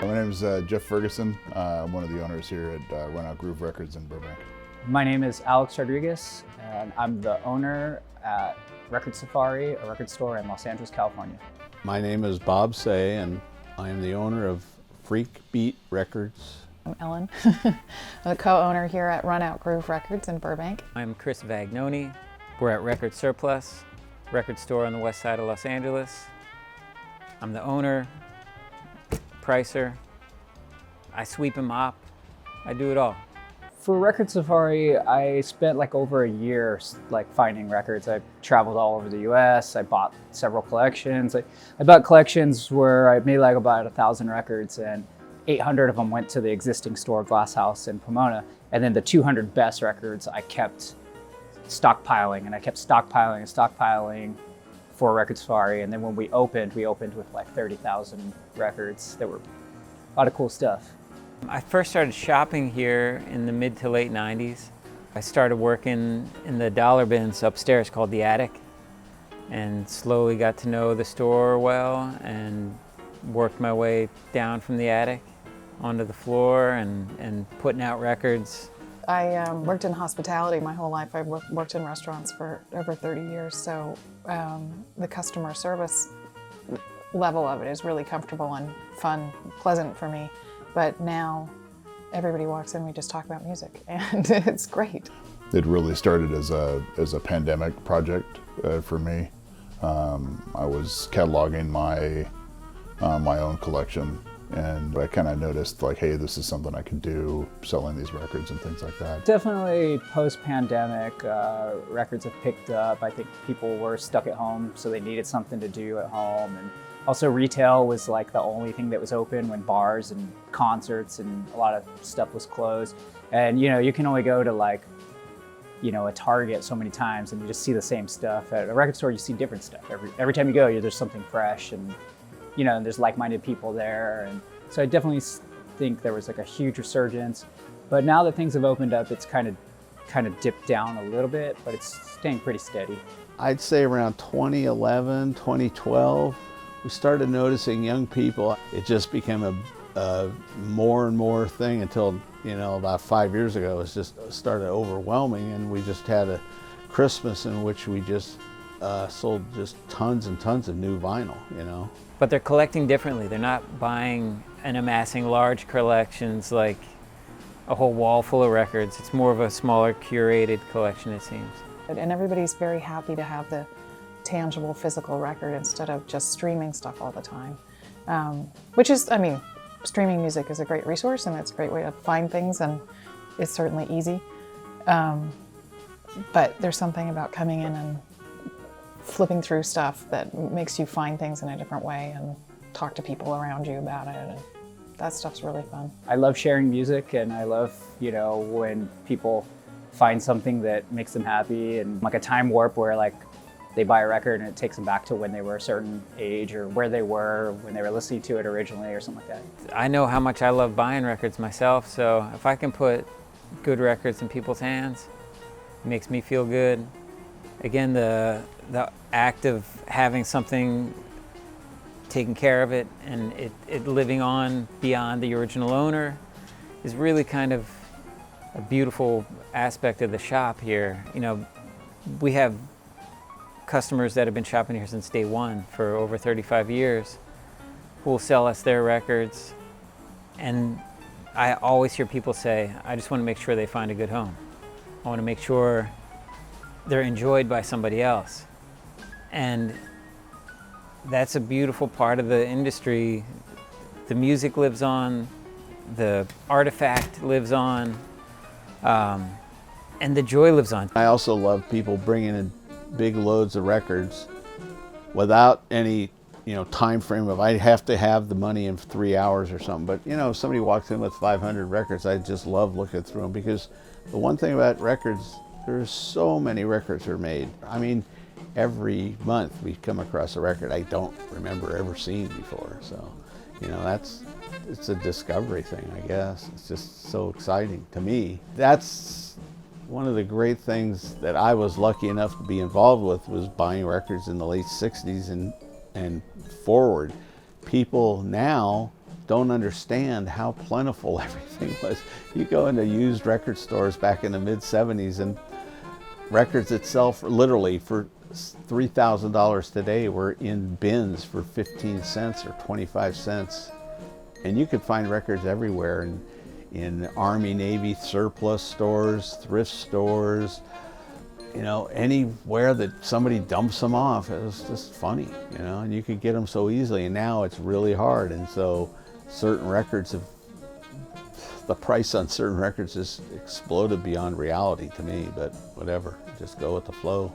My name is Jeff Ferguson. I'm one of the owners here at Resurgence Records in Burbank. My name is Alex Rodriguez, and I'm the owner at Record Safari, a record store in Los Angeles, California. My name is Bob Say, and I am the owner of Freakbeat Records. I'm Ellen. I'm the co-owner here at Resurgence Records in Burbank. I'm Chris Vagnoni. We're at Record Surplus, record store on the west side of Los Angeles. I'm the owner, pricer. I sweep and mop. I do it all. For Record Safari, I spent like over a year finding records. I traveled all over the US. I bought several collections. I bought collections where I made like about 1,000 records, and 800 of them went to the existing store, Glass House in Pomona. And then the 200 best records I kept stockpiling, and I kept stockpiling and stockpiling for Record Safari. And then when we opened with like 30,000 records. There were a lot of cool stuff. I first started shopping here in the mid to late 90s. I started working in the dollar bins upstairs called the Attic, and slowly got to know the store well and worked my way down from the attic onto the floor and putting out records. I worked in hospitality my whole life. I've worked in restaurants for over 30 years, so the customer service level of it is really comfortable and fun, pleasant for me. But now everybody walks in, we just talk about music, and it's great. It really started as a pandemic project for me. I was cataloging my own collection, and I kind of noticed like, hey, this is something I could do, selling these records and things like that. Definitely post-pandemic, records have picked up. I think people were stuck at home, so they needed something to do at home. And also retail was like the only thing that was open when bars and concerts and a lot of stuff was closed. And you can only go to like, a Target so many times and you just see the same stuff. At a record store, you see different stuff. Every time you go, there's something fresh, and and there's like-minded people there. And so I definitely think there was like a huge resurgence. But now that things have opened up, it's kind of dipped down a little bit, but it's staying pretty steady. I'd say around 2011, 2012, we started noticing young people. It just became a more and more thing until, about 5 years ago, it just started overwhelming, and we just had a Christmas in which we just sold just tons and tons of new vinyl, But they're collecting differently. They're not buying and amassing large collections like a whole wall full of records. It's more of a smaller, curated collection, it seems. And everybody's very happy to have the tangible physical record instead of just streaming stuff all the time. Which is, streaming music is a great resource, and it's a great way to find things, and it's certainly easy. But there's something about coming in and flipping through stuff that makes you find things in a different way and talk to people around you about it. And that stuff's really fun. I love sharing music, and I love, when people find something that makes them happy, and like a time warp where like they buy a record and it takes them back to when they were a certain age or where they were when they were listening to it originally or something like that. I know how much I love buying records myself, so if I can put good records in people's hands, it makes me feel good. Again, the act of having something, taking care of it, and it living on beyond the original owner is really kind of a beautiful aspect of the shop here. We have customers that have been shopping here since day one for over 35 years who will sell us their records, and I always hear people say, I just want to make sure they find a good home. I want to make sure they're enjoyed by somebody else. And that's a beautiful part of the industry. The music lives on, the artifact lives on, and the joy lives on. I also love people bringing in big loads of records without any time frame of I have to have the money in 3 hours or something. But if somebody walks in with 500 records, I just love looking through them, because the one thing about records, there's so many records are made. Every month we come across a record I don't remember ever seeing before. So it's a discovery thing, I guess. It's just so exciting to me. That's one of the great things that I was lucky enough to be involved with, was buying records in the late 60s and forward. People now don't understand how plentiful everything was. You go into used record stores back in the mid-'70s and records itself, literally for $3,000 today, were in bins for 15 cents or 25 cents. And you could find records everywhere in Army, Navy surplus stores, thrift stores, you know, anywhere that somebody dumps them off. It was just funny, you know, and you could get them so easily. And now it's really hard. And so certain records have, the price on certain records has exploded beyond reality to me, but whatever, just go with the flow.